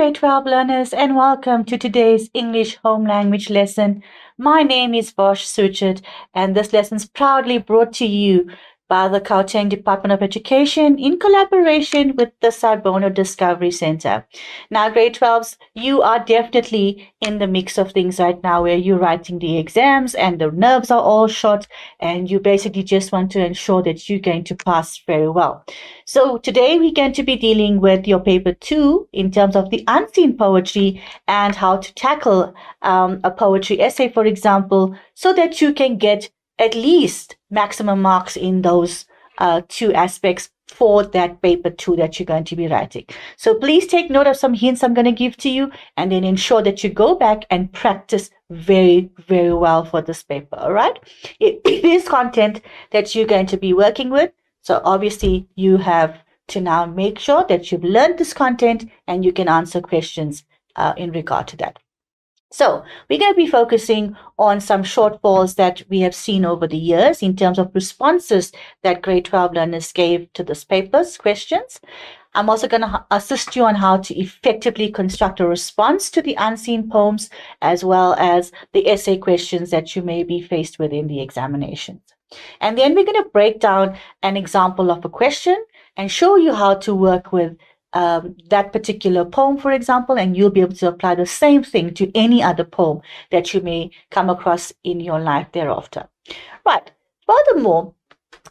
grade 12 learners, and welcome to today's English home language lesson. My name is Bosch Suchit, and this lesson is proudly brought to you by the Gauteng Department of Education in collaboration with the Sarbono Discovery Center. Now, grade 12s, you are definitely in the mix of things right now where you're writing the exams and the nerves are all shot, and you basically just want to ensure that you're going to pass very well. So today we're going to be dealing with your paper 2 in terms of the unseen poetry and how to tackle a poetry essay, for example, so that you can get at least maximum marks in those two aspects for that paper 2 that you're going to be writing. So please take note of some hints I'm going to give to you, and then ensure that you go back and practice very, very well for this paper. All right. It is content that you're going to be working with. So obviously you have to now make sure that you've learned this content and you can answer questions in regard to that. So we're going to be focusing on some shortfalls that we have seen over the years in terms of responses that grade 12 learners gave to this paper's questions. I'm also going to assist you on how to effectively construct a response to the unseen poems, as well as the essay questions that you may be faced with in the examinations. And then we're going to break down an example of a question and show you how to work with that particular poem, for example, and you'll be able to apply the same thing to any other poem that you may come across in your life thereafter. Right. Furthermore,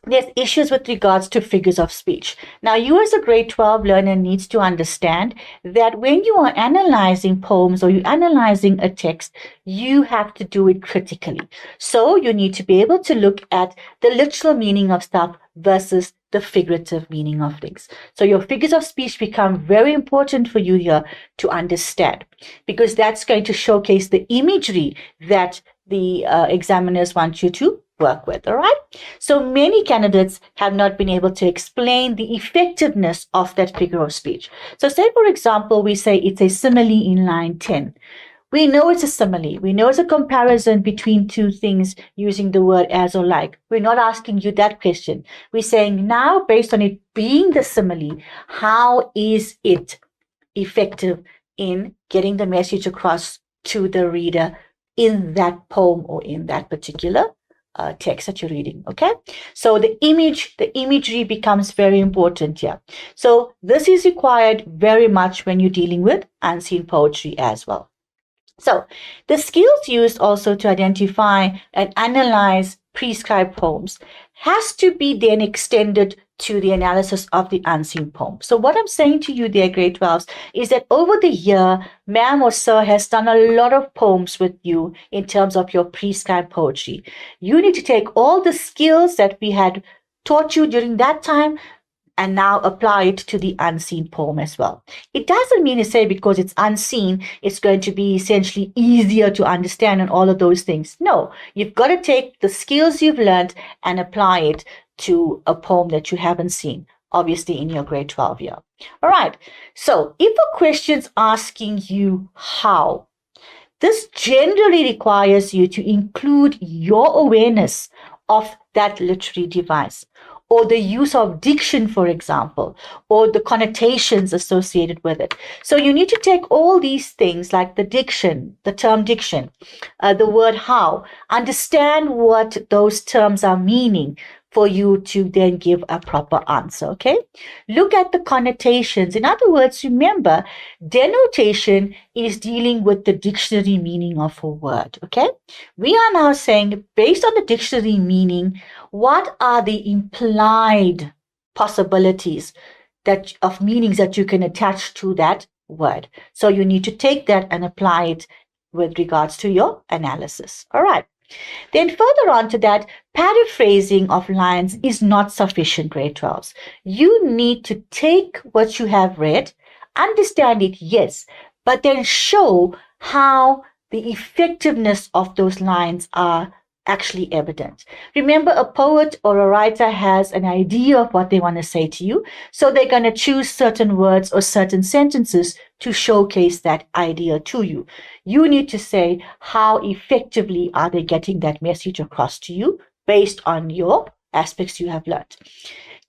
there's issues with regards to figures of speech. Now, you as a grade 12 learner needs to understand that when you are analyzing poems or you're analyzing a text, you have to do it critically. So you need to be able to look at the literal meaning of stuff versus the figurative meaning of things. So your figures of speech become very important for you here to understand, because that's going to showcase the imagery that the examiners want you to work with. All right. So many candidates have not been able to explain the effectiveness of that figure of speech. So say, for example, we say it's a simile in line 10. We know it's a simile. We know it's a comparison between two things using the word as or like. We're not asking you that question. We're saying now, based on it being the simile, how is it effective in getting the message across to the reader in that poem or in that particular text that you're reading. Okay, so the imagery becomes very important here. So this is required very much when you're dealing with unseen poetry as well. So the skills used also to identify and analyze prescribed poems has to be then extended to the analysis of the unseen poem. So what I'm saying to you there, grade 12s, is that over the year, ma'am or sir has done a lot of poems with you in terms of your prescribed poetry. You need to take all the skills that we had taught you during that time and now apply it to the unseen poem as well. It doesn't mean to say because it's unseen, it's going to be essentially easier to understand and all of those things. No, you've got to take the skills you've learned and apply it to a poem that you haven't seen, obviously in your grade 12 year. All right, so if a question's asking you how, this generally requires you to include your awareness of that literary device, or the use of diction, for example, or the connotations associated with it. So you need to take all these things like the diction, the term diction, the word how, understand what those terms are meaning for you to then give a proper answer, okay? Look at the connotations. In other words, remember, denotation is dealing with the dictionary meaning of a word, okay? We are now saying, based on the dictionary meaning, what are the implied possibilities that of meanings that you can attach to that word? So you need to take that and apply it with regards to your analysis, all right? Then further on to that, paraphrasing of lines is not sufficient, grade 12s. You need to take what you have read, understand it, yes, but then show how the effectiveness of those lines are actually evident. Remember, a poet or a writer has an idea of what they want to say to you, so they're going to choose certain words or certain sentences to showcase that idea to you. You need to say how effectively are they getting that message across to you based on your aspects you have learned.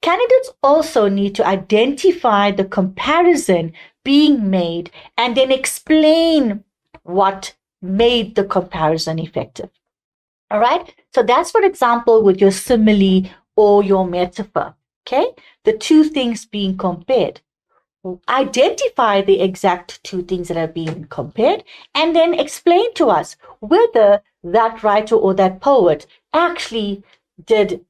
Candidates also need to identify the comparison being made and then explain what made the comparison effective. All right. So that's, for example, with your simile or your metaphor. Okay. The two things being compared. Identify the exact two things that are being compared and then explain to us whether that writer or that poet actually did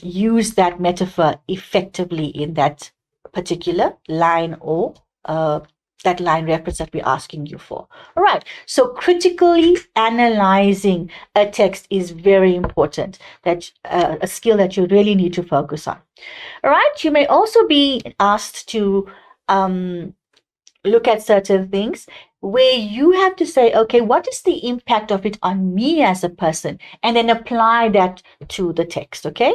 use that metaphor effectively in that particular line or that line reference that we're asking you for. All right. So critically analyzing a text is very important. That's a skill that you really need to focus on. All right. You may also be asked to look at certain things where you have to say, okay, what is the impact of it on me as a person? And then apply that to the text. Okay.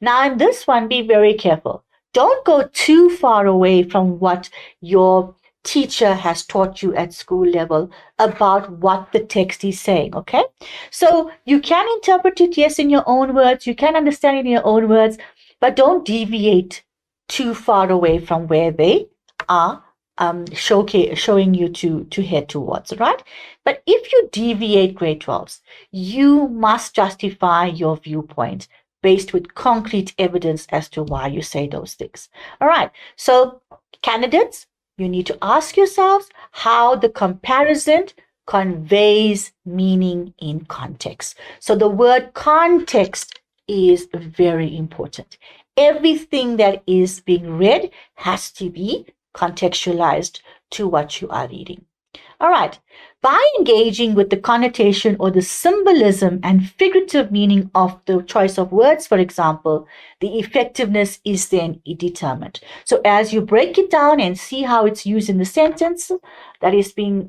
Now, in this one, be very careful. Don't go too far away from what your teacher has taught you at school level about what the text is saying. Okay. So you can interpret it, yes, in your own words. You can understand it in your own words, but don't deviate too far away from where they are showing you to head towards, right? But if you deviate, grade 12s, you must justify your viewpoint based with concrete evidence as to why you say those things. All right. So candidates, you need to ask yourselves how the comparison conveys meaning in context. So the word context is very important. Everything that is being read has to be contextualized to what you are reading. All right. By engaging with the connotation or the symbolism and figurative meaning of the choice of words, for example, the effectiveness is then determined. So as you break it down and see how it's used in the sentence that is being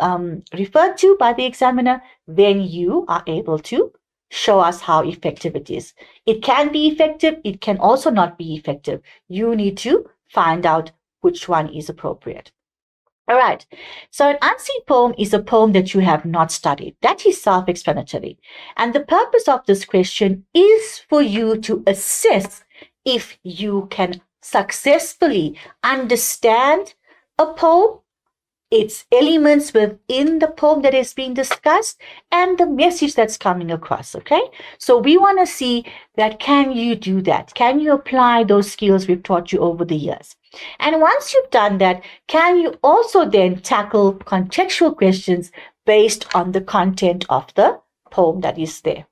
referred to by the examiner, then you are able to show us how effective it is. It can be effective. It can also not be effective. You need to find out which one is appropriate. All right. So an unseen poem is a poem that you have not studied. That is self-explanatory. And the purpose of this question is for you to assess if you can successfully understand a poem, its elements within the poem that is being discussed, and the message that's coming across. Okay. So we want to see that, can you do that? Can you apply those skills we've taught you over the years? And once you've done that, can you also then tackle contextual questions based on the content of the poem that is there?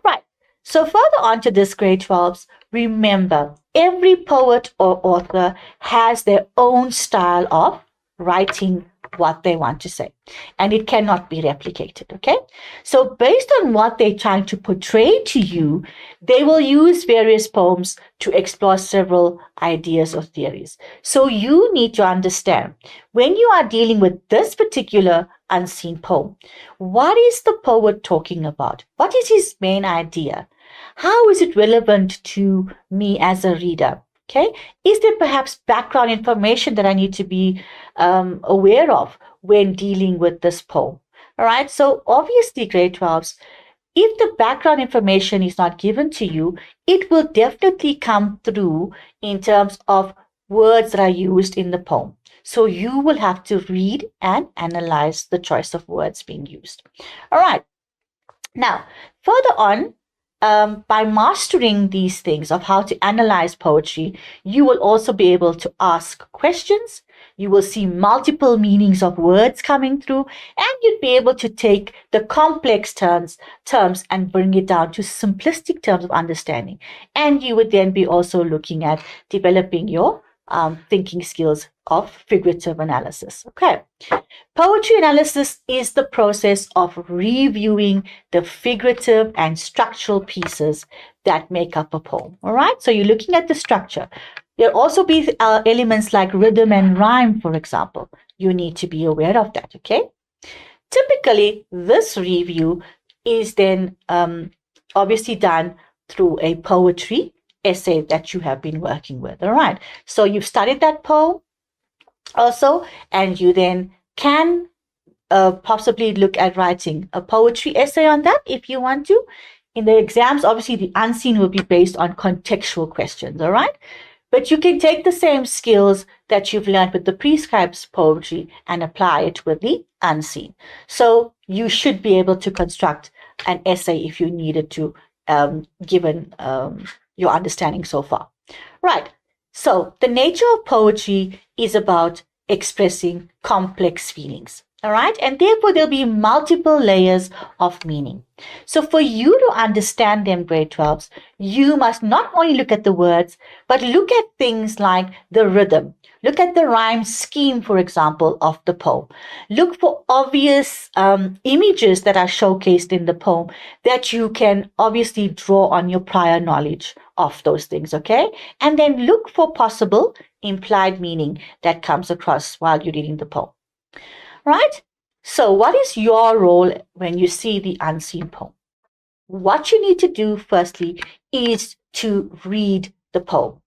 Right. So further on to this, grade 12s, remember, every poet or author has their own style of writing what they want to say, and it cannot be replicated. Okay. So based on what they're trying to portray to you, they will use various poems to explore several ideas or theories. So you need to understand, when you are dealing with this particular unseen poem, what is the poet talking about? What is his main idea? How is it relevant to me as a reader? Okay. Is there perhaps background information that I need to be aware of when dealing with this poem? All right. So obviously, grade 12s, if the background information is not given to you, it will definitely come through in terms of words that are used in the poem. So you will have to read and analyze the choice of words being used. All right. Now, further on, by mastering these things of how to analyze poetry, you will also be able to ask questions. You will see multiple meanings of words coming through, and you'd be able to take the complex terms and bring it down to simplistic terms of understanding. And you would then be also looking at developing your thinking skills of figurative analysis. Okay. Poetry analysis is the process of reviewing the figurative and structural pieces that make up a poem. All right. So you're looking at the structure. There'll also be elements like rhythm and rhyme, for example. You need to be aware of that. Okay. Typically, this review is then obviously done through a poetry essay that you have been working with. All right. So you've studied that poem also, and you then can possibly look at writing a poetry essay on that if you want to. In the exams, obviously, the unseen will be based on contextual questions. All right. But you can take the same skills that you've learned with the prescribed poetry and apply it with the unseen. So you should be able to construct an essay if you needed to, given your understanding so far. Right. So the nature of poetry is about expressing complex feelings. All right. And therefore, there'll be multiple layers of meaning. So for you to understand them, grade 12s, you must not only look at the words, but look at things like the rhythm. Look at the rhyme scheme, for example, of the poem. Look for obvious images that are showcased in the poem that you can obviously draw on your prior knowledge of those things, okay? And then look for possible implied meaning that comes across while you're reading the poem, right? So what is your role when you see the unseen poem? What you need to do firstly is to read the poem.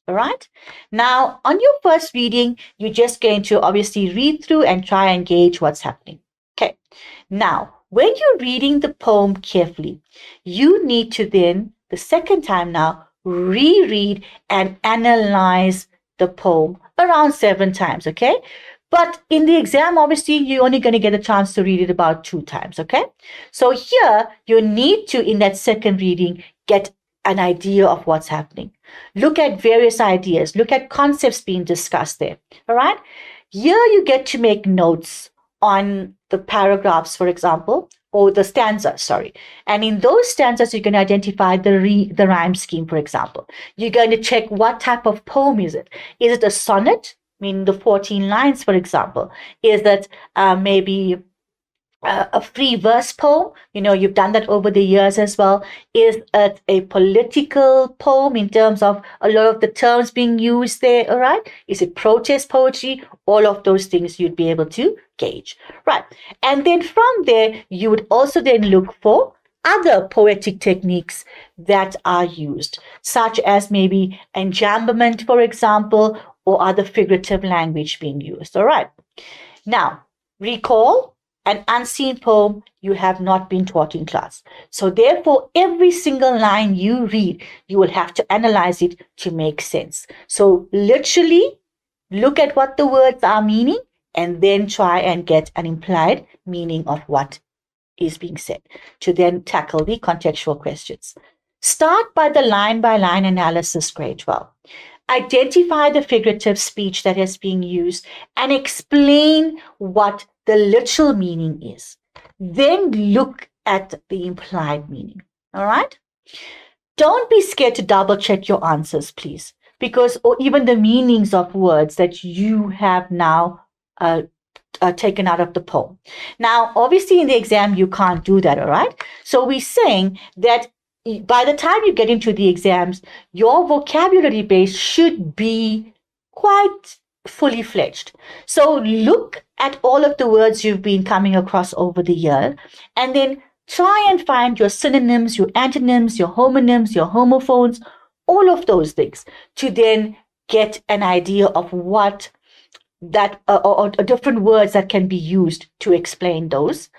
All right. Now, on your first reading, you're just going to obviously read through and try and gauge what's happening. Okay. Now, when you're reading the poem carefully, you need to then, the second time now, reread and analyze the poem around 7 times. Okay. But in the exam, obviously, you're only going to get a chance to read it about 2 times. Okay. So here, you need to, in that second reading, get an idea of what's happening. Look at various ideas. Look at concepts being discussed there. All right. Here you get to make notes on the paragraphs, for example, or the stanzas, sorry. And in those stanzas, you can identify the rhyme scheme, for example. You're going to check what type of poem is it. Is it a sonnet, meaning the 14 lines, for example? Is that maybe a free verse poem? You know, you've done that over the years as well. Is it a political poem in terms of a lot of the terms being used there? All right. Is it protest poetry? All of those things you'd be able to gauge. Right. And then from there, you would also then look for other poetic techniques that are used, such as maybe enjambment, for example, or other figurative language being used. All right. Now, recall, an unseen poem you have not been taught in class. So therefore, every single line you read, you will have to analyze it to make sense. So literally look at what the words are meaning and then try and get an implied meaning of what is being said to then tackle the contextual questions. Start by line analysis, grade 12. Identify the figurative speech that is being used and explain what the literal meaning is. Then look at the implied meaning. All right? Don't be scared to double check your answers, please, because or even the meanings of words that you have now taken out of the poem. Now, obviously in the exam, you can't do that, all right? So we're saying that by the time you get into the exams, your vocabulary base should be quite fully fledged. So look at all of the words you've been coming across over the year, and then try and find your synonyms, your antonyms, your homonyms, your homophones, all of those things, to then get an idea of what that or different words that can be used to explain those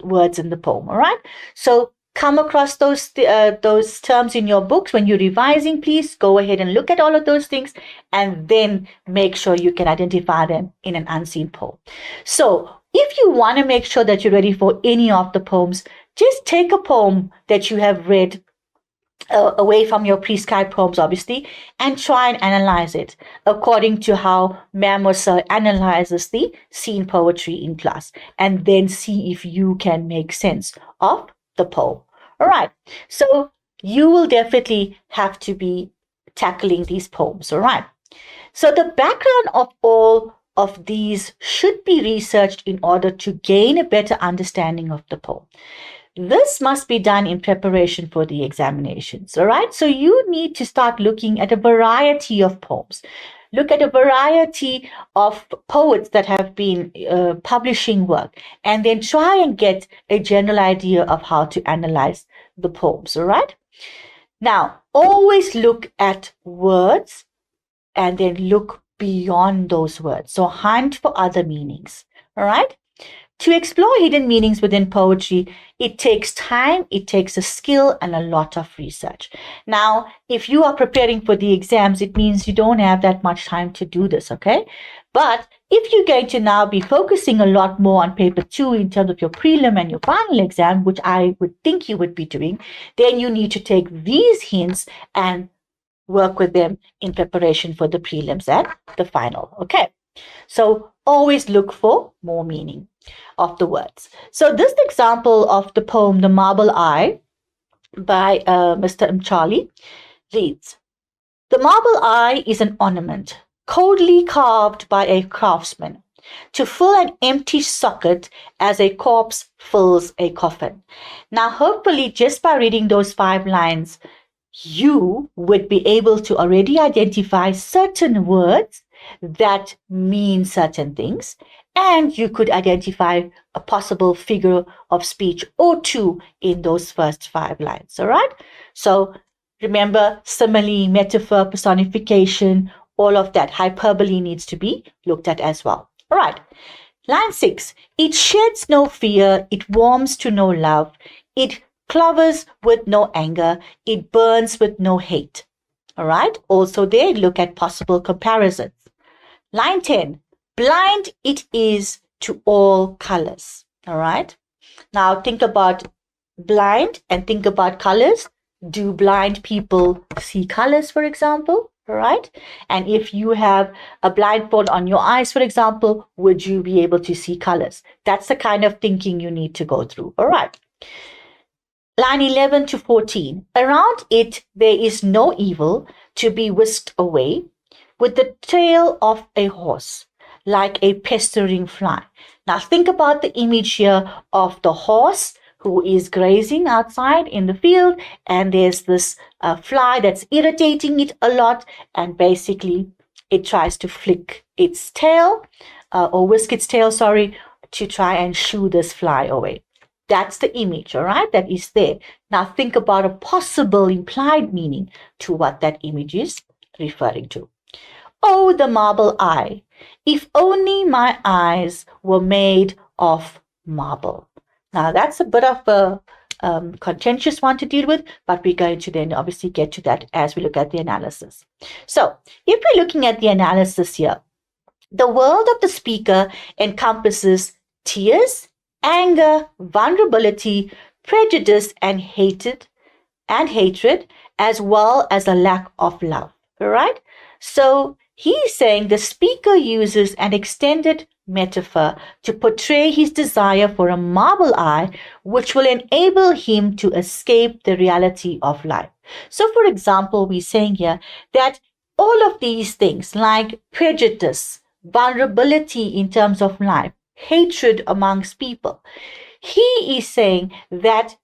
words in the poem. All right. So come across those terms in your books when you're revising. Please go ahead and look at all of those things, and then make sure you can identify them in an unseen poem. So if you want to make sure that you're ready for any of the poems, just take a poem that you have read away from your prescribed poems, obviously, and try and analyze it according to how ma'am or sir analyzes the scene poetry in class, and then see if you can make sense of the poem. All right. So you will definitely have to be tackling these poems. All right. So the background of all of these should be researched in order to gain a better understanding of the poem. This must be done in preparation for the examinations, all right? So you need to start looking at a variety of poems. Look at a variety of poets that have been publishing work, and then try and get a general idea of how to analyze the poems, all right? Now, always look at words and then look beyond those words. So hunt for other meanings, all right? To explore hidden meanings within poetry, it takes time, it takes a skill, and a lot of research. Now, if you are preparing for the exams, it means you don't have that much time to do this, okay? But if you're going to now be focusing a lot more on paper 2 in terms of your prelim and your final exam, which I would think you would be doing, then you need to take these hints and work with them in preparation for the prelims and the final, okay? So always look for more meaning of the words. So this example of the poem, The Marble Eye by Mr. Mchali reads, "The marble eye is an ornament, coldly carved by a craftsman, to fill an empty socket as a corpse fills a coffin." Now, hopefully, just by reading those 5 lines, you would be able to already identify certain words that mean certain things, and you could identify a possible figure of speech or 2 in those first 5 lines. All right. So remember, simile, metaphor, personification, all of that. Hyperbole needs to be looked at as well. All right. Line 6. It sheds no fear. It warms to no love. It clovers with no anger. It burns with no hate. All right. Also there, look at possible comparisons. Line 10. Blind it is to all colors. All right. Now think about blind and think about colors. Do blind people see colors, for example? All right. And if you have a blindfold on your eyes, for example, would you be able to see colors? That's the kind of thinking you need to go through. All right. Line 11 to 14. Around it there is no evil to be whisked away, with the tail of a horse, like a pestering fly. Now think about the image here of the horse who is grazing outside in the field, and there's this fly that's irritating it a lot, and basically it tries to flick its tail, or whisk its tail, sorry, to try and shoo this fly away. That's the image, all right, that is there. Now think about a possible implied meaning to what that image is referring to. Oh, the marble eye, if only my eyes were made of marble. Now that's a bit of a contentious one to deal with, but we're going to then obviously get to that as we look at the analysis. So if we're looking at the analysis here, the world of the speaker encompasses tears, anger, vulnerability, prejudice, and hatred, as well as a lack of love. All right. So he's saying the speaker uses an extended metaphor to portray his desire for a marble eye, which will enable him to escape the reality of life. So, for example, we're saying here that all of these things like prejudice, vulnerability in terms of life, hatred amongst people, he is saying that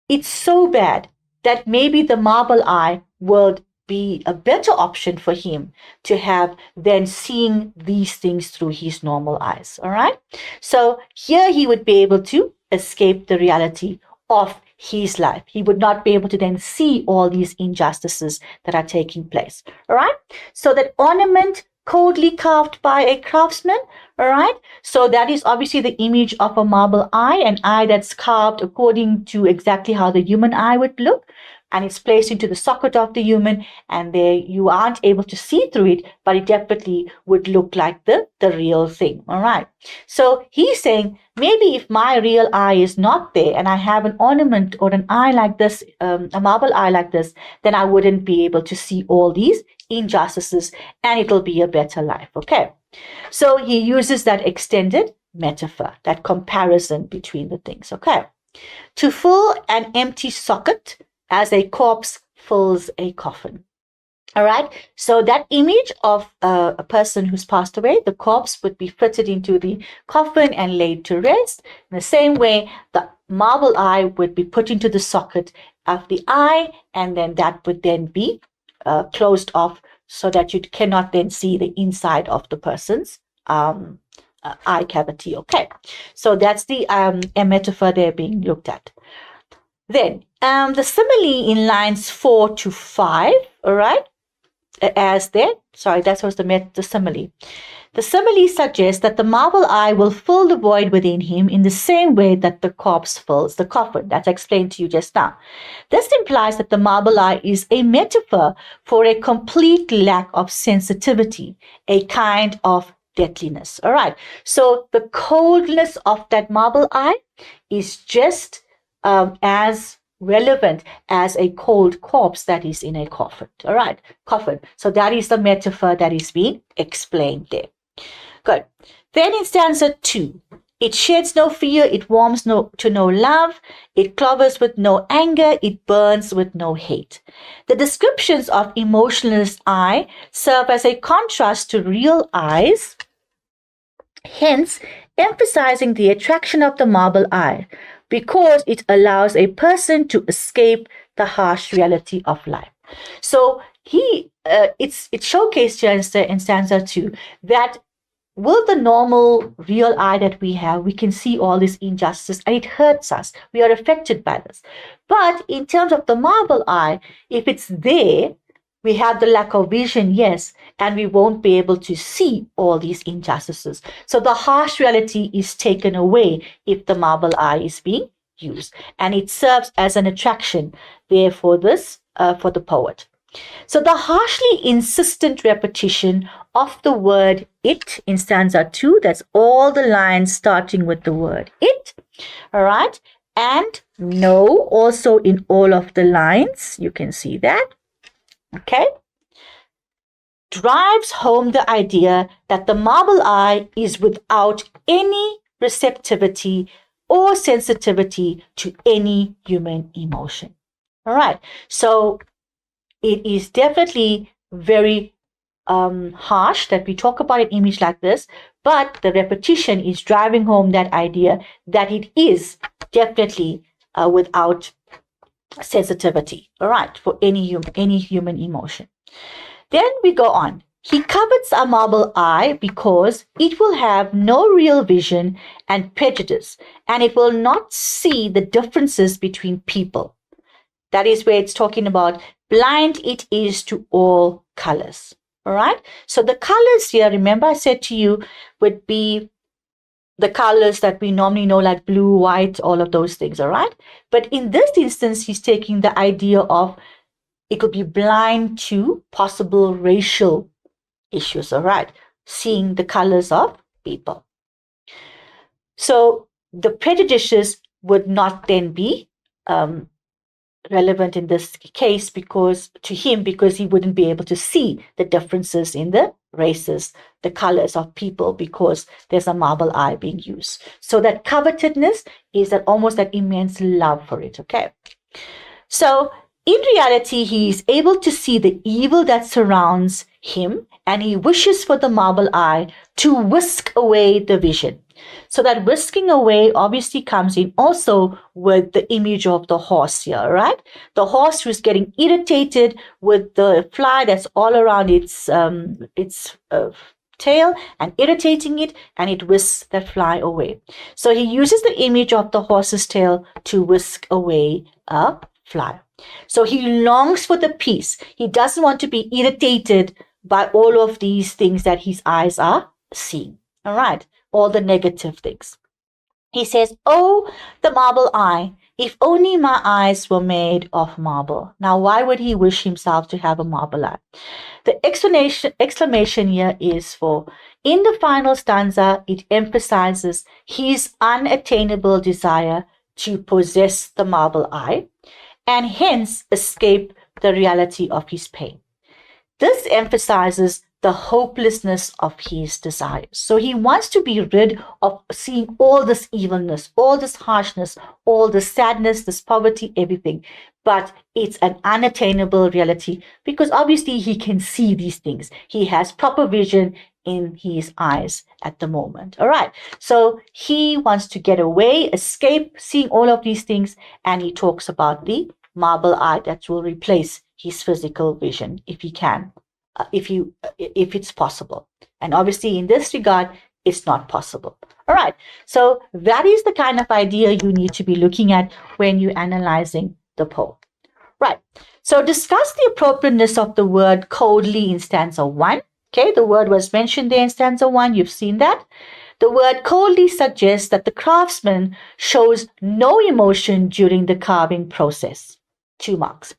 it's so bad that maybe the marble eye would be a better option for him to have than seeing these things through his normal eyes. All right. So here he would be able to escape the reality of his life. He would not be able to then see all these injustices that are taking place. All right. So that ornament coldly carved by a craftsman. All right. So that is obviously the image of a marble eye, an eye that's carved according to exactly how the human eye would look. And it's placed into the socket of the human, and there you aren't able to see through it, but it definitely would look like the real thing. All right. So he's saying maybe if my real eye is not there and I have an ornament or an eye like this, a marble eye like this, then I wouldn't be able to see all these injustices, and it'll be a better life. Okay. So he uses that extended metaphor, that comparison between the things. Okay. To fill an empty socket as a corpse fills a coffin. All right. So that image of a person who's passed away, the corpse would be fitted into the coffin and laid to rest. In the same way, the marble eye would be put into the socket of the eye, and then that would then be closed off so that you cannot then see the inside of the person's eye cavity. Okay. So that's the a metaphor there being looked at. Then the simile in lines 4 to 5, all right, as there, sorry, that was the simile. The simile suggests that the marble eye will fill the void within him in the same way that the corpse fills the coffin. That's explained to you just now. This implies that the marble eye is a metaphor for a complete lack of sensitivity, a kind of deadliness. All right. So the coldness of that marble eye is just as relevant as a cold corpse that is in a coffin. All right, coffin. So that is the metaphor that is being explained there. Good. Then in stanza 2, it sheds no fear, it warms to no love, it clovers with no anger, it burns with no hate. The descriptions of emotionless eye serve as a contrast to real eyes, hence emphasizing the attraction of the marble eye, because it allows a person to escape the harsh reality of life. So it's showcased here in stanza 2 that with the normal real eye that we have, we can see all this injustice and it hurts us. We are affected by this. But in terms of the marble eye, if it's there, we have the lack of vision, yes, and we won't be able to see all these injustices. So the harsh reality is taken away if the marble eye is being used, and it serves as an attraction there for the poet. So the harshly insistent repetition of the word it in stanza 2, that's all the lines starting with the word it, all right, and no also in all of the lines, you can see that. Okay, drives home the idea that the marble eye is without any receptivity or sensitivity to any human emotion. All right, so it is definitely very harsh that we talk about an image like this, but the repetition is driving home that idea that it is definitely without sensitivity, all right, for any human emotion. Then we go on. He covets a marble eye because it will have no real vision and prejudice, and it will not see the differences between people. That is where it's talking about blind it is to all colors. All right. So the colors here, remember I said to you, would be the colors that we normally know, like blue, white, all of those things, all right? But in this instance, he's taking the idea of it could be blind to possible racial issues, all right? Seeing the colors of people. So the prejudices would not then be relevant in this case because he wouldn't be able to see the differences in the races, the colors of people, because there's a marble eye being used. So that covetedness is that almost that immense love for it. Okay, so in reality he is able to see the evil that surrounds him, and he wishes for the marble eye to whisk away the vision. So that whisking away obviously comes in also with the image of the horse here, right? The horse who's getting irritated with the fly that's all around its tail and irritating it, and it whisks that fly away. So he uses the image of the horse's tail to whisk away a fly. So he longs for the peace. He doesn't want to be irritated by all of these things that his eyes are seeing. All right, all the negative things. He says, "Oh, the marble eye, if only my eyes were made of marble." Now, why would he wish himself to have a marble eye? The exclamation here is for, in the final stanza, it emphasizes his unattainable desire to possess the marble eye and hence escape the reality of his pain. This emphasizes the hopelessness of his desires. So he wants to be rid of seeing all this evilness, all this harshness, all the sadness, this poverty, everything. But it's an unattainable reality because obviously he can see these things. He has proper vision in his eyes at the moment. All right. So he wants to get away, escape seeing all of these things. And he talks about the marble eye that will replace his physical vision if he can. If it's possible. And obviously in this regard, it's not possible. All right. So that is the kind of idea you need to be looking at when you're analyzing the poem. Right. So discuss the appropriateness of the word coldly in stanza 1 Okay, the word was mentioned there in stanza 1. You've seen that. The word coldly suggests that the craftsman shows no emotion during the carving process. 2 marks.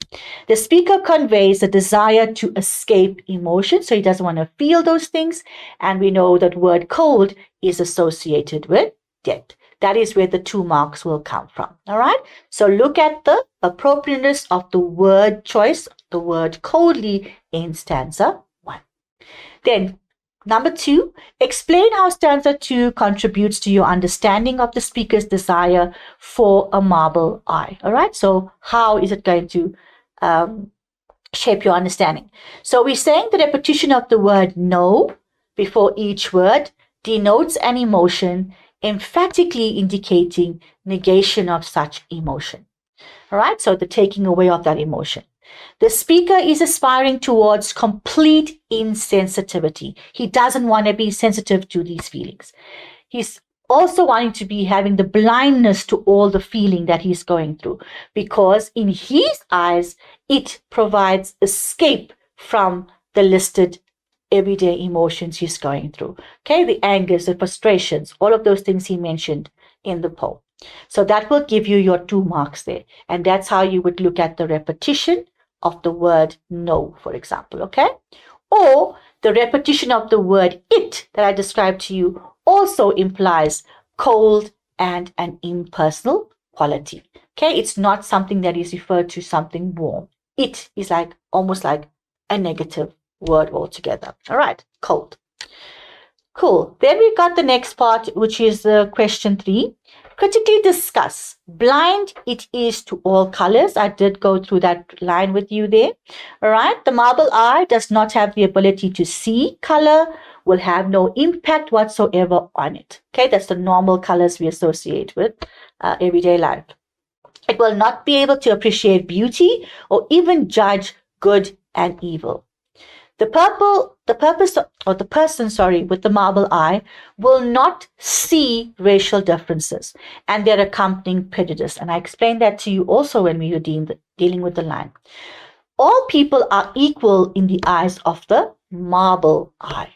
The speaker conveys a desire to escape emotion, so he doesn't want to feel those things. And we know that word cold is associated with death. That is where the 2 marks will come from. All right. So look at the appropriateness of the word choice, the word coldly in stanza 1. Then number 2, explain how stanza 2 contributes to your understanding of the speaker's desire for a marble eye. All right. So how is it going to shape your understanding? So we're saying the repetition of the word no before each word denotes an emotion, emphatically indicating negation of such emotion. All right. So the taking away of that emotion. The speaker is aspiring towards complete insensitivity. He doesn't want to be sensitive to these feelings. He's also wanting to be having the blindness to all the feeling that he's going through, because in his eyes, it provides escape from the listed everyday emotions he's going through. Okay, the angers, the frustrations, all of those things he mentioned in the poem. So that will give you your 2 marks there. And that's how you would look at the repetition of the word no, for example, okay? Or the repetition of the word it that I described to you also implies cold and an impersonal quality, okay? It's not something that is referred to something warm. It is like almost like a negative word altogether. All right, cold. Cool. Then we got the next part, which is question 3. Critically discuss. Blind it is to all colors. I did go through that line with you there. All right. The marble eye does not have the ability to see color, will have no impact whatsoever on it. Okay. That's the normal colors we associate with everyday life. It will not be able to appreciate beauty or even judge good and evil. The person with the marble eye will not see racial differences and their accompanying prejudice. And I explained that to you also when we were dealing with the line. All people are equal in the eyes of the marble eye.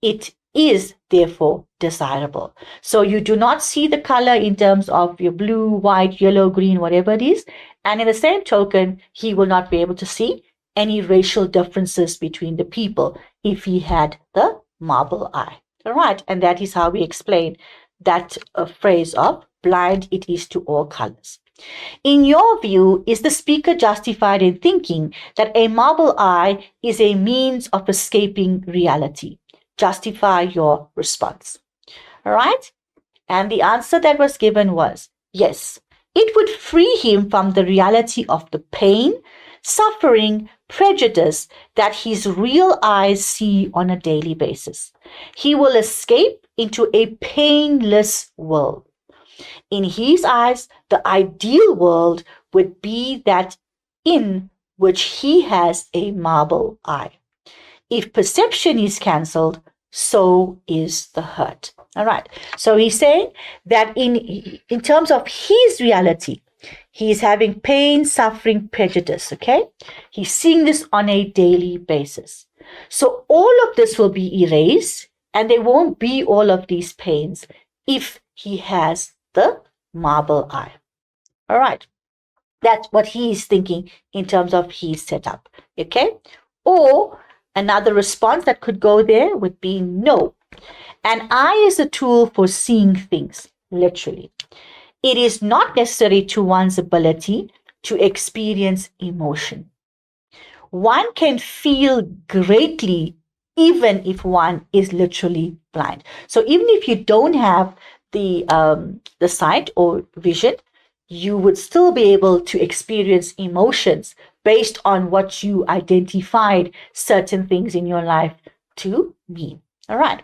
It is therefore desirable. So you do not see the color in terms of your blue, white, yellow, green, whatever it is. And in the same token, he will not be able to see any racial differences between the people if he had the marble eye. All right. And that is how we explain that phrase of blind it is to all colors. In your view, is the speaker justified in thinking that a marble eye is a means of escaping reality? Justify your response. All right. And the answer that was given was yes. It would free him from the reality of the pain, suffering, prejudice that his real eyes see on a daily basis. He will escape into a painless world. In his eyes, the ideal world would be that in which he has a marble eye. If perception is cancelled, so is the hurt. All right. So he's saying that in terms of his reality, he's having pain, suffering, prejudice, okay? He's seeing this on a daily basis. So all of this will be erased and there won't be all of these pains if he has the marble eye. All right. That's what he is thinking in terms of his setup, okay? Or another response that could go there would be no. An eye is a tool for seeing things, literally. It is not necessary to one's ability to experience emotion. One can feel greatly even if one is literally blind. So even if you don't have the sight or vision, you would still be able to experience emotions based on what you identified certain things in your life to mean. All right.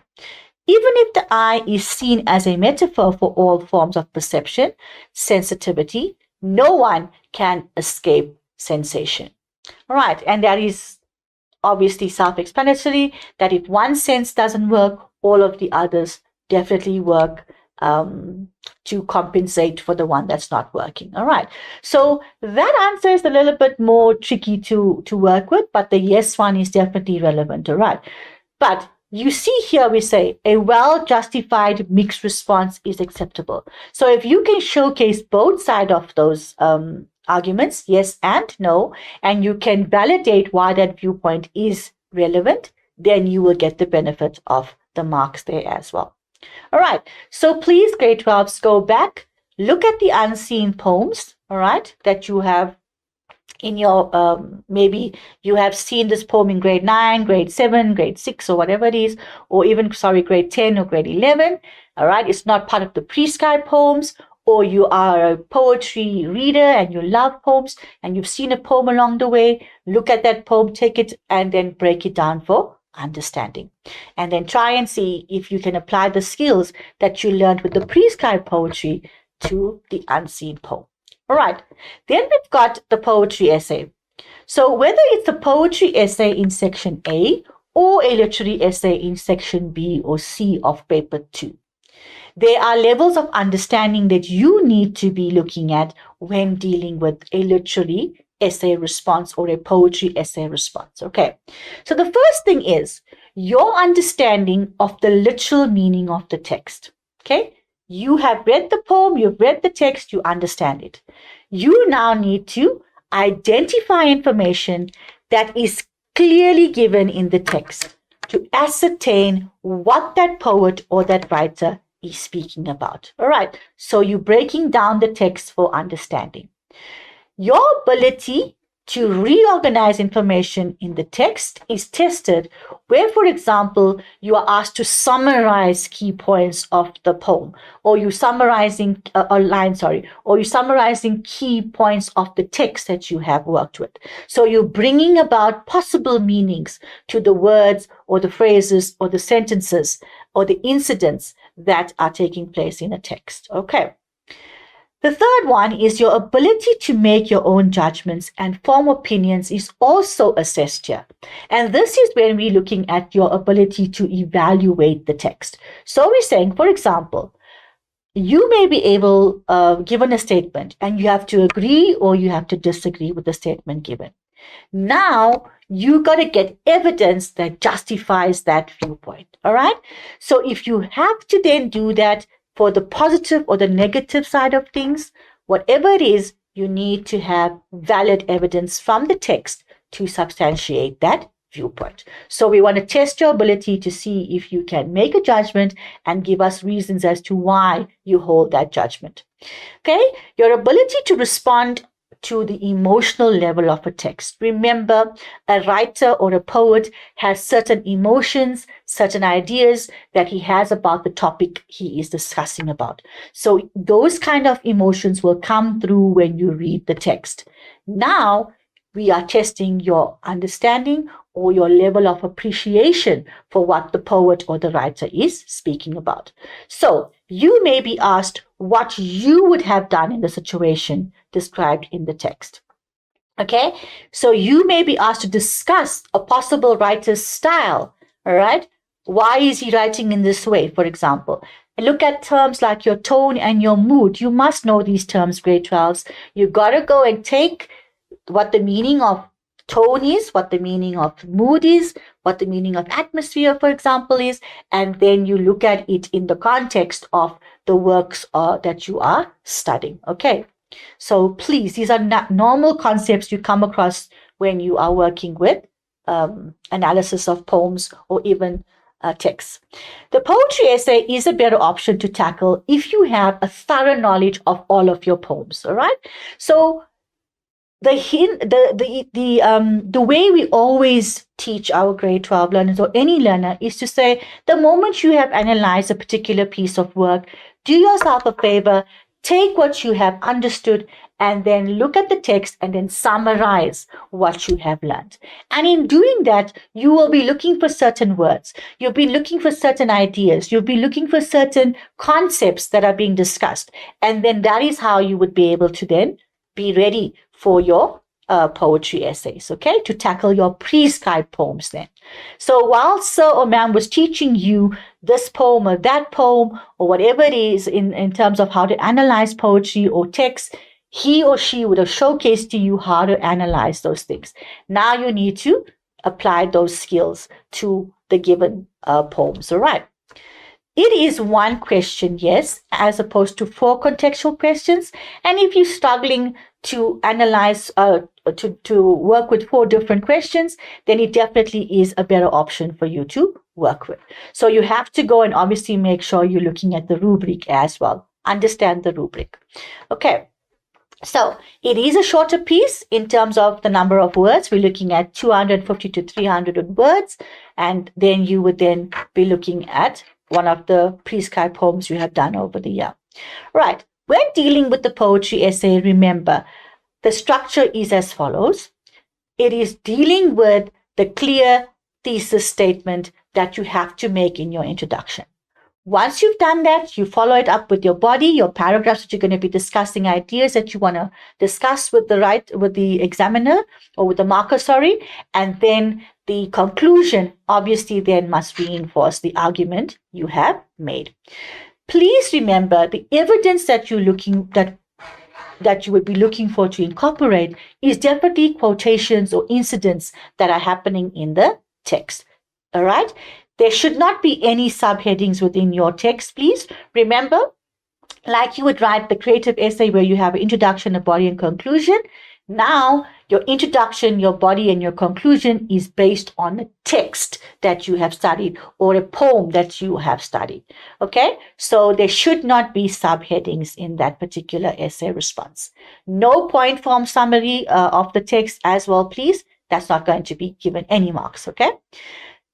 Even if the eye is seen as a metaphor for all forms of perception, sensitivity, no one can escape sensation. All right. And that is obviously self-explanatory, that if one sense doesn't work, all of the others definitely work to compensate for the one that's not working. All right. So that answer is a little bit more tricky to work with, but the yes one is definitely relevant. All right. But you see here we say a well-justified mixed response is acceptable. So if you can showcase both sides of those arguments, yes and no, and you can validate why that viewpoint is relevant, then you will get the benefit of the marks there as well. All right, so please, grade 12s, go back, look at the unseen poems, all right, that you have in your, maybe you have seen this poem in grade 9, grade 7, grade 6, or whatever it is, or even, grade 10 or grade 11, all right? It's not part of the prescribed poems, or you are a poetry reader and you love poems and you've seen a poem along the way, look at that poem, take it, and then break it down for understanding. And then try and see if you can apply the skills that you learned with the prescribed poetry to the unseen poem. All right, then we've got the poetry essay. So whether it's a poetry essay in section A or a literary essay in section B or C of paper 2, there are levels of understanding that you need to be looking at when dealing with a literary essay response or a poetry essay response. Okay, so the first thing is your understanding of the literal meaning of the text. Okay, you have read the poem, you've read the text, you understand it. You now need to identify information that is clearly given in the text to ascertain what that poet or that writer is speaking about. All right, so you're breaking down the text for understanding. Your ability to reorganize information in the text is tested where, for example, you are asked to summarize key points of the poem, or you're summarizing or you're summarizing key points of the text that you have worked with. So you're bringing about possible meanings to the words or the phrases or the sentences or the incidents that are taking place in a text. Okay. The third one is your ability to make your own judgments and form opinions is also assessed here. And this is when we're looking at your ability to evaluate the text. So we're saying, for example, you may be able, given a statement, and you have to agree or you have to disagree with the statement given. Now, you got to get evidence that justifies that viewpoint, all right? So if you have to then do that, for the positive or the negative side of things, whatever it is, you need to have valid evidence from the text to substantiate that viewpoint. So we want to test your ability to see if you can make a judgment and give us reasons as to why you hold that judgment. Okay, your ability to respond to the emotional level of a text. Remember, a writer or a poet has certain emotions, certain ideas that he has about the topic he is discussing about. So those kind of emotions will come through when you read the text. Now, we are testing your understanding or your level of appreciation for what the poet or the writer is speaking about. So you may be asked what you would have done in the situation described in the text. Okay, so you may be asked to discuss a possible writer's style. All right, why is he writing in this way, for example? And look at terms like your tone and your mood. You must know these terms, grade 12s. You got to go and take what the meaning of tone is, what the meaning of mood is, what the meaning of atmosphere, for example, is, and then you look at it in the context of the works that you are studying. Okay, so please, these are not normal concepts you come across when you are working with analysis of poems or even texts. The poetry essay is a better option to tackle if you have a thorough knowledge of all of your poems. All right, so the way we always teach our grade 12 learners or any learner is to say, the moment you have analyzed a particular piece of work, do yourself a favor, take what you have understood and then look at the text and then summarize what you have learned. And in doing that, you will be looking for certain words. You'll be looking for certain ideas. You'll be looking for certain concepts that are being discussed. And then that is how you would be able to then be ready for your poetry essays, okay, to tackle your prescribed poems then. So while sir or ma'am was teaching you this poem or that poem or whatever it is in terms of how to analyze poetry or text, he or she would have showcased to you how to analyze those things. Now you need to apply those skills to the given poems. All right. It is one question, yes, as opposed to 4 contextual questions. And if you're struggling to analyze, to work with 4 different questions, then it definitely is a better option for you to work with. So you have to go and obviously make sure you're looking at the rubric as well. Understand the rubric. Okay. So it is a shorter piece in terms of the number of words. We're looking at 250 to 300 words. And then you would then be looking at one of the prescribed poems you have done over the year. Right. When dealing with the poetry essay, remember, the structure is as follows. It is dealing with the clear thesis statement that you have to make in your introduction. Once you've done that, you follow it up with your body, your paragraphs that you're going to be discussing, ideas that you want to discuss with the examiner or with the marker, and then the conclusion obviously then must reinforce the argument you have made. Please remember the evidence that you would be looking for to incorporate is definitely quotations or incidents that are happening in the text. All right. There should not be any subheadings within your text, please. Remember, like you would write the creative essay where you have an introduction, a body, and conclusion. Now, your introduction, your body, and your conclusion is based on the text that you have studied or a poem that you have studied. Okay? So there should not be subheadings in that particular essay response. No point form summary of the text as well, please. That's not going to be given any marks. Okay?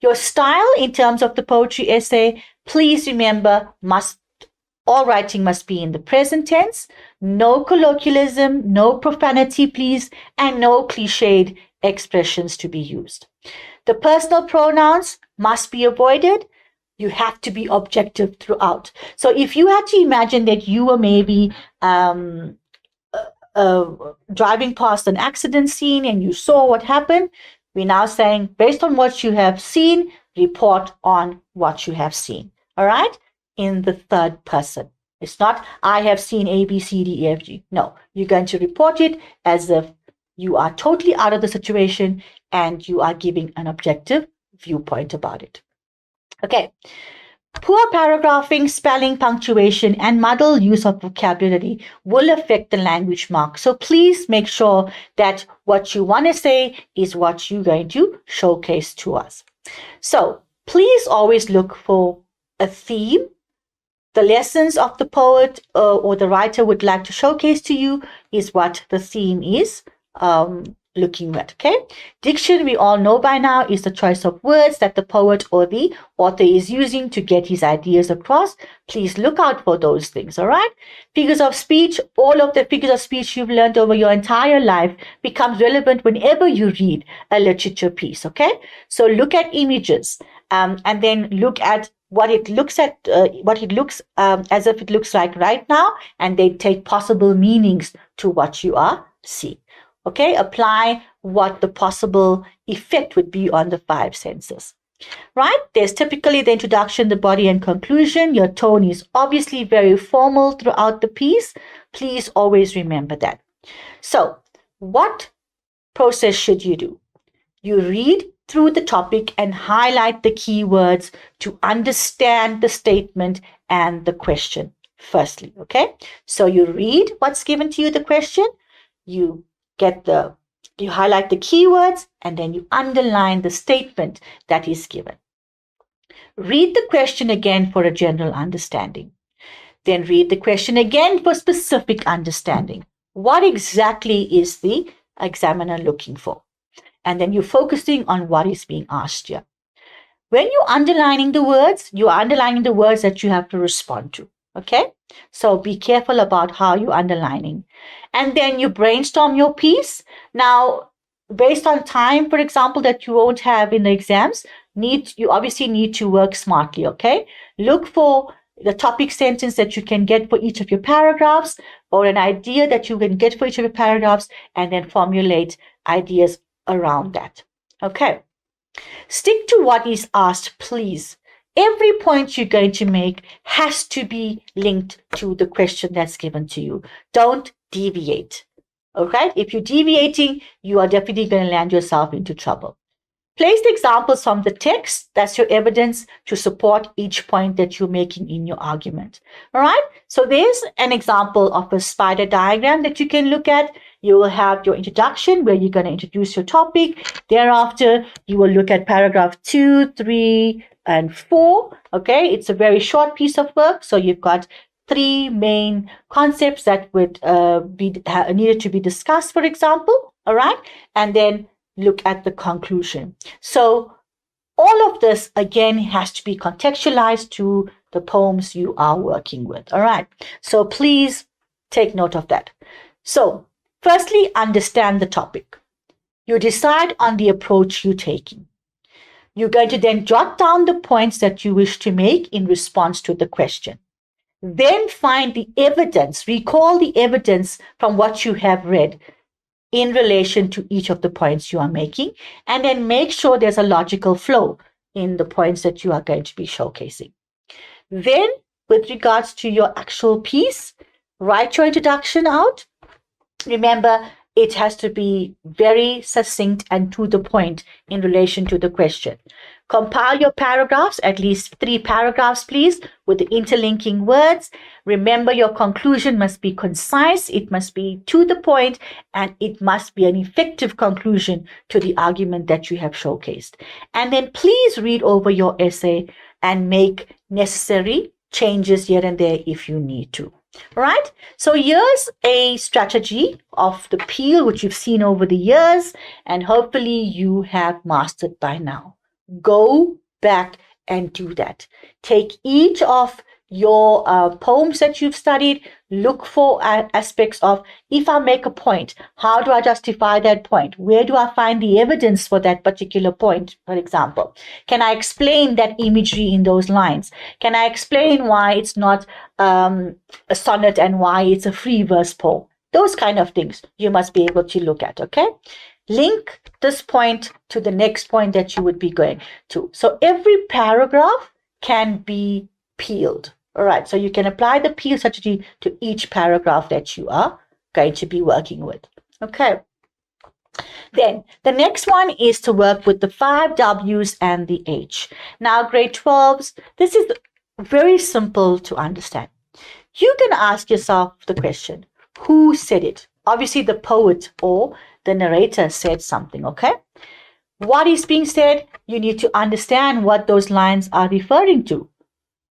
Your style in terms of the poetry essay, please remember, all writing must be in the present tense, no colloquialism, no profanity, please, and no cliched expressions to be used. The personal pronouns must be avoided. You have to be objective throughout. So if you had to imagine that you were maybe driving past an accident scene and you saw what happened, we're now saying, based on what you have seen, report on what you have seen. All right? In the third person. It's not, I have seen A, B, C, D, E, F, G. No, you're going to report it as if you are totally out of the situation and you are giving an objective viewpoint about it. Okay. Poor paragraphing, spelling, punctuation, and muddled use of vocabulary will affect the language mark. So please make sure that what you want to say is what you're going to showcase to us. So please always look for a theme. The lessons of the poet or the writer would like to showcase to you is what the theme is looking at. Okay. Diction, we all know by now, is the choice of words that the poet or the author is using to get his ideas across. Please look out for those things. All right. Figures of speech, all of the figures of speech you've learned over your entire life becomes relevant whenever you read a literature piece. Okay. So look at images and then look at what it looks as if it looks like right now, and they take possible meanings to what you are seeing. Okay, apply what the possible effect would be on the 5 senses. Right? There's typically the introduction, the body, and conclusion. Your tone is obviously very formal throughout the piece. Please always remember that. So, what process should you do? You read through the topic and highlight the keywords to understand the statement and the question firstly. Okay, so you read what's given to you, the question, you highlight the keywords, and then you underline the statement that is given. Read the question again for a general understanding. Then read the question again for specific understanding. What exactly is the examiner looking for? And then you're focusing on what is being asked here. When you're underlining the words, you're underlining the words that you have to respond to. Okay, so be careful about how you're underlining. And then you brainstorm your piece. Now, based on time, for example, that you won't have in the exams, you obviously need to work smartly. Okay, look for the topic sentence that you can get for each of your paragraphs, or an idea that you can get for each of your paragraphs, and then formulate ideas around that. Okay, stick to what is asked, please. Every point you're going to make has to be linked to the question that's given to you. Don't deviate. Okay? If you're deviating, you are definitely going to land yourself into trouble. Place the examples from the text, that's your evidence, to support each point that you're making in your argument. All right, so there's an example of a spider diagram that you can look at. You will have your introduction where you're going to introduce your topic. Thereafter, you will look at paragraph 2, 3, and 4. Okay, it's a very short piece of work, so you've got 3 main concepts that would be needed to be discussed, for example. All right, and then look at the conclusion. So all of this, again, has to be contextualized to the poems you are working with. All right. So please take note of that. So firstly, understand the topic. You decide on the approach you're taking. You're going to then jot down the points that you wish to make in response to the question. Then find the evidence, recall the evidence from what you have read in relation to each of the points you are making, and then make sure there's a logical flow in the points that you are going to be showcasing. Then, with regards to your actual piece, write your introduction out. Remember, it has to be very succinct and to the point in relation to the question. Compile your paragraphs, at least 3 paragraphs, please, with the interlinking words. Remember, your conclusion must be concise, it must be to the point, and it must be an effective conclusion to the argument that you have showcased. And then please read over your essay and make necessary changes here and there if you need to. All right, so here's a strategy of the peel, which you've seen over the years, and hopefully you have mastered by now. Go back and do that. Take each of your poems that you've studied, look for aspects of, if I make a point, how do I justify that point? Where do I find the evidence for that particular point, for example? Can I explain that imagery in those lines? Can I explain why it's not a sonnet and why it's a free verse poem? Those kind of things you must be able to look at, okay? Link this point to the next point that you would be going to. So every paragraph can be peeled. All right, so you can apply the peel strategy to each paragraph that you are going to be working with. Okay. Then the next one is to work with the 5 W's and the H. Now, grade 12s, this is very simple to understand. You can ask yourself the question, who said it? Obviously, the poet or the narrator said something, okay? What is being said, you need to understand what those lines are referring to.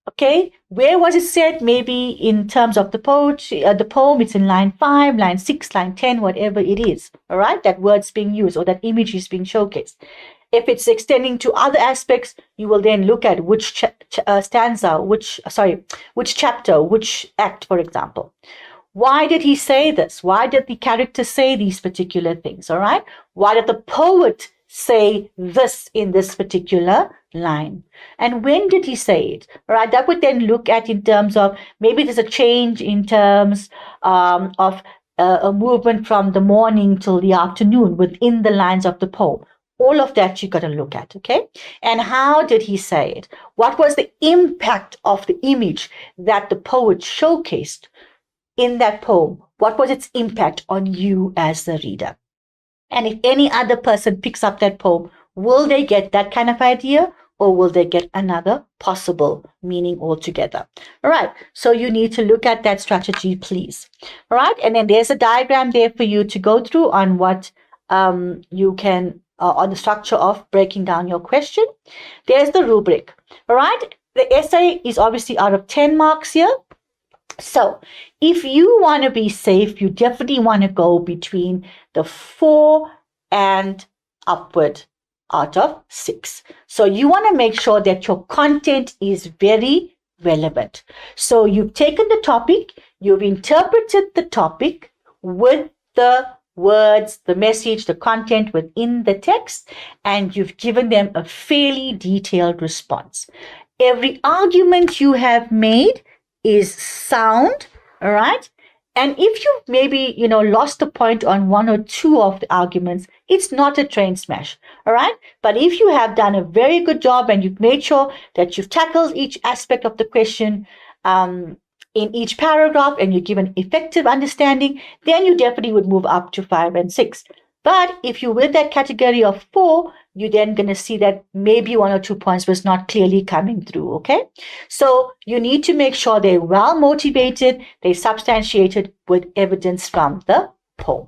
Okay, where was it said? Maybe in terms of the poem, it's in line 5, line 6, line 10, whatever it is. All right, that word's being used or that image is being showcased. If it's extending to other aspects, you will then look at which stanza, which chapter, which act, for example. Why did he say this? Why did the character say these particular things? All right, why did the poet say this in this particular line? And when did he say it? All right, that would then look at in terms of maybe there's a change in terms of a movement from the morning till the afternoon within the lines of the poem. All of that you got to look at, okay? And how did he say it? What was the impact of the image that the poet showcased in that poem? What was its impact on you as the reader? And if any other person picks up that poem, will they get that kind of idea or will they get another possible meaning altogether? All right, so you need to look at that strategy, please. All right, and then there's a diagram there for you to go through on what you can, on the structure of breaking down your question. There's the rubric. All right, the essay is obviously out of 10 marks here. So if you want to be safe, you definitely want to go between the 4 and upward out of 6. So you want to make sure that your content is very relevant. So you've taken the topic, you've interpreted the topic with the words, the message, the content within the text, and you've given them a fairly detailed response. Every argument you have made is sound, all right? And if you maybe, lost the point on 1 or 2 of the arguments, it's not a train smash, all right? But if you have done a very good job and you've made sure that you've tackled each aspect of the question in each paragraph and you give an effective understanding, then you definitely would move up to 5 and 6. But if you win that category of 4, you're then going to see that maybe 1 or 2 points was not clearly coming through, okay? So you need to make sure they're well motivated, they're substantiated with evidence from the poem.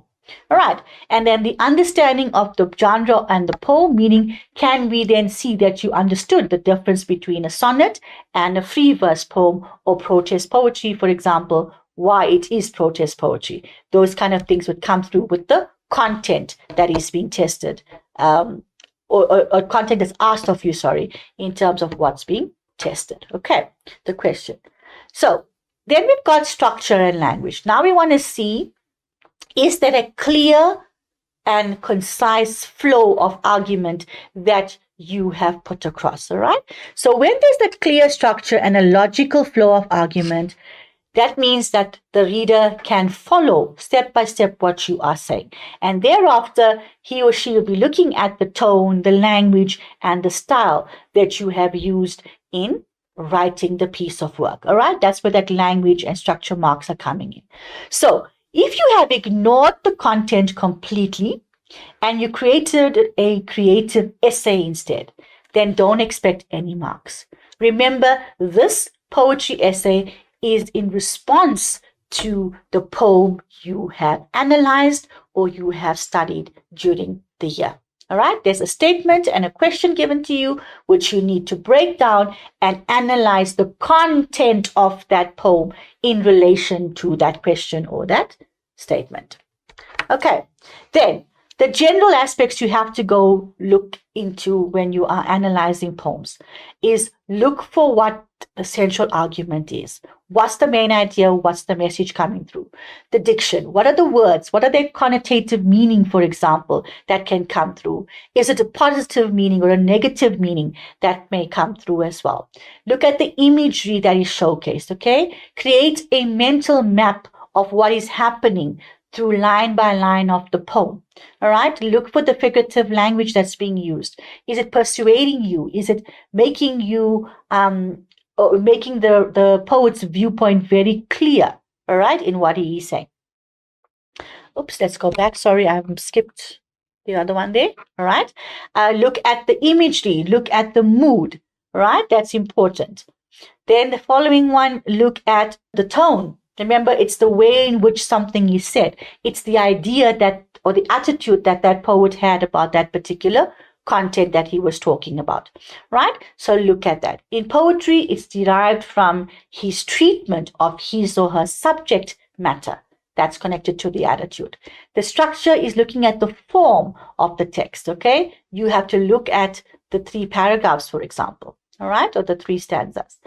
All right, and then the understanding of the genre and the poem, meaning can we then see that you understood the difference between a sonnet and a free verse poem or protest poetry, for example, why it is protest poetry. Those kind of things would come through with the content that is being tested, or content that's asked of you, in terms of what's being tested. Okay, the question. So then we've got structure and language. Now we want to see, is there a clear and concise flow of argument that you have put across, all right? So when there's that clear structure and a logical flow of argument, that means that the reader can follow step by step what you are saying. And thereafter, he or she will be looking at the tone, the language, and the style that you have used in writing the piece of work, all right? That's where that language and structure marks are coming in. So if you have ignored the content completely and you created a creative essay instead, then don't expect any marks. Remember, this poetry essay is in response to the poem you have analyzed or you have studied during the year. All right, there's a statement and a question given to you, which you need to break down and analyze the content of that poem in relation to that question or that statement. Okay, then the general aspects you have to go look into when you are analyzing poems is look for what the central argument is. What's the main idea? What's the message coming through? The diction. What are the words? What are their connotative meaning, for example, that can come through? Is it a positive meaning or a negative meaning that may come through as well? Look at the imagery that is showcased, okay? Create a mental map of what is happening through line by line of the poem. All right, look for the figurative language that's being used. Is it persuading you? Is it making you or making the poet's viewpoint very clear, all right, in what he is saying? Oops, let's go back. Sorry, I've skipped the other one there. All right, look at the imagery, look at the mood, right? That's important. Then the following one, look at the tone. Remember, it's the way in which something is said. It's the idea that, or the attitude that that poet had about that particular content that he was talking about, right? So look at that. In poetry, it's derived from his treatment of his or her subject matter. That's connected to the attitude. The structure is looking at the form of the text, okay? You have to look at the 3 paragraphs, for example, all right, or the 3 stanzas.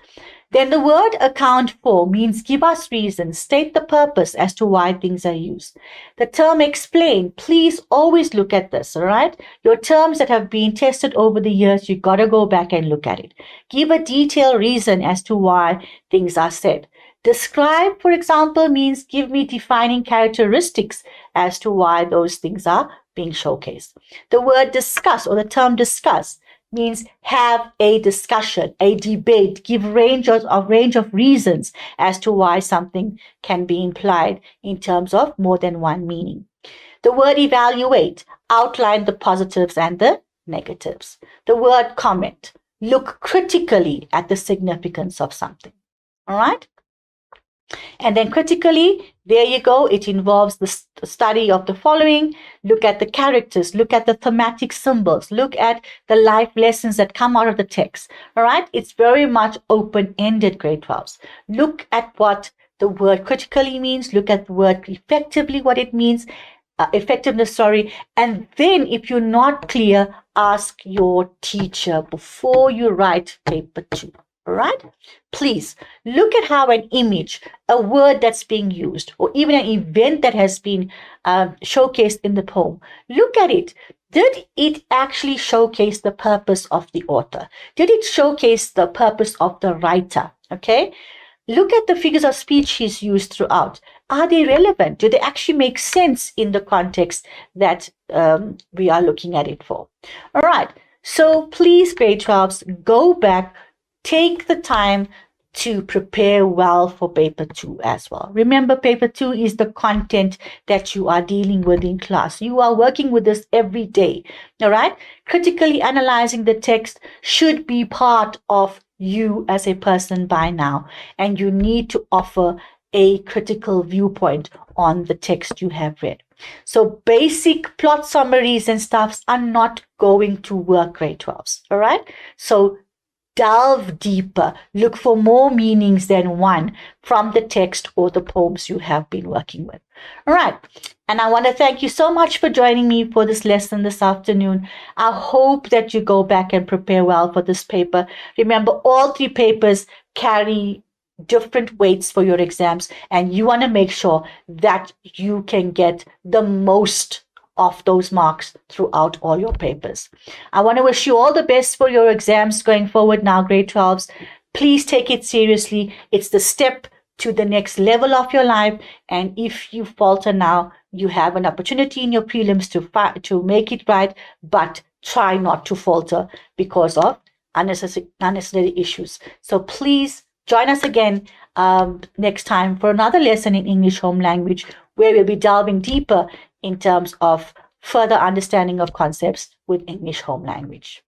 Then the word account for means give us reasons, state the purpose as to why things are used. The term explain, please always look at this, all right? Your terms that have been tested over the years, you got to go back and look at it. Give a detailed reason as to why things are said. Describe, for example, means give me defining characteristics as to why those things are being showcased. The word discuss or the term discuss means have a discussion, a debate, give range of reasons as to why something can be implied in terms of more than one meaning. The word evaluate, outline the positives and the negatives. The word comment, look critically at the significance of something. All right? And then critically, there you go. It involves the study of the following. Look at the characters, look at the thematic symbols, look at the life lessons that come out of the text. All right. It's very much open-ended, grade 12s. Look at what the word critically means. Look at the word effectively, what it means. Effectiveness, and then if you're not clear, ask your teacher before you write paper 2. All right, please look at how an image, a word that's being used, or even an event that has been showcased in the poem, look at it. Did it actually showcase the purpose of the author? Did it showcase the purpose of the writer? Okay, look at the figures of speech he's used throughout. Are they relevant? Do they actually make sense in the context that we are looking at it for? All right, so please, grade 12s, go back. Take the time to prepare well for paper 2 as well. Remember, paper 2 is the content that you are dealing with in class. You are working with this every day. All right. Critically analyzing the text should be part of you as a person by now, and you need to offer a critical viewpoint on the text you have read. So basic plot summaries and stuffs are not going to work, grade 12s. All right. So delve deeper, look for more meanings than one from the text or the poems you have been working with. All right. And I want to thank you so much for joining me for this lesson this afternoon. I hope that you go back and prepare well for this paper. Remember, all 3 papers carry different weights for your exams, and you want to make sure that you can get the most of those marks throughout all your papers. I want to wish you all the best for your exams going forward now, grade 12s. Please take it seriously. It's the step to the next level of your life. And if you falter now, you have an opportunity in your prelims to make it right, but try not to falter because of unnecessary issues. So please join us again next time for another lesson in English Home Language, where we'll be delving deeper in terms of further understanding of concepts with English Home Language.